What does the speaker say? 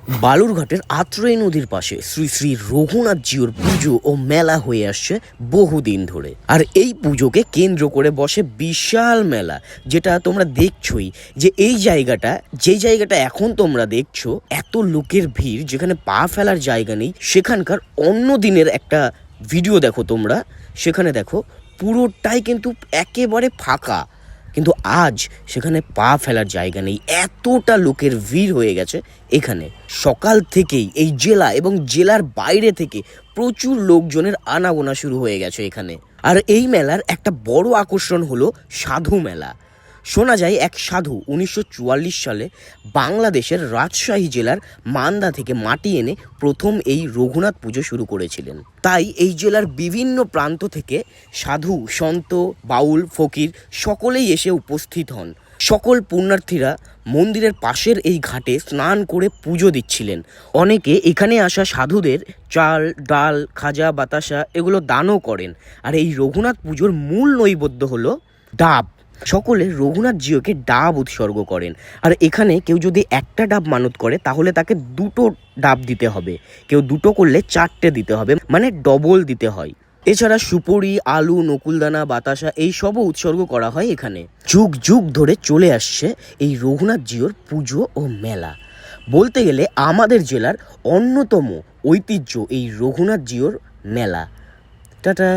বালুরঘাটের আত্রেয় নদীর পাশে শ্রী শ্রী রঘুনাথ জিউর পুজো ও মেলা হয়ে আসছে বহুদিন ধরে। আর এই পুজোকে কেন্দ্র করে বসে বিশাল মেলা, যেটা তোমরা দেখছোই। যে এই জায়গাটা, যেই জায়গাটা এখন তোমরা দেখছো, এত লোকের ভিড়, যেখানে পা ফেলার জায়গা নেই, সেখানকার অন্য দিনের একটা ভিডিও দেখো তোমরা। সেখানে দেখো পুরোটাই কিন্তু একেবারে ফাঁকা, কিন্তু আজ সেখানে পা ফেলার জায়গা নেই, এতটা লোকের ভিড় হয়ে গেছে এখানে। সকাল থেকেই এই জেলা এবং জেলার বাইরে থেকে প্রচুর লোকজনের আনাগোনা শুরু হয়ে গেছে এখানে। আর এই মেলার একটা বড় আকর্ষণ হলো সাধু মেলা। শোনা যায় এক সাধু 1944 সালে বাংলাদেশের রাজশাহী জেলার মান্দা থেকে মাটি এনে প্রথম এই রঘুনাথ পুজো শুরু করেছিলেন। তাই এই জেলার বিভিন্ন প্রান্ত থেকে সাধু, সন্ত, বাউল, ফকির সকলেই এসে উপস্থিত হন। সকল পুণ্যার্থীরা মন্দিরের পাশের এই ঘাটে স্নান করে পুজো দিচ্ছিলেন। অনেকে এখানে আসা সাধুদের চাল, ডাল, খাজা, বাতাসা এগুলো দানও করেন। আর এই রঘুনাথ পুজোর মূল নৈবেদ্য হলো ডাব। সকলে রঘুনাথ জিউকে ডাব উৎসর্গ করেন। আর এখানে কেউ যদি একটা ডাব মানত করে তাহলে তাকে দুটো ডাব দিতে হবে, কেউ দুটো করলে চারটে দিতে হবে, মানে ডবল দিতে হয়। এছাড়া সুপুরি, আলু, নকুলদানা, বাতাসা এই সবও উৎসর্গ করা হয় এখানে। যুগ যুগ ধরে চলে আসছে এই রঘুনাথ জিউর পুজো ও মেলা। বলতে গেলে আমাদের জেলার অন্যতম ঐতিহ্য এই রঘুনাথ জিউর মেলা। টাটা।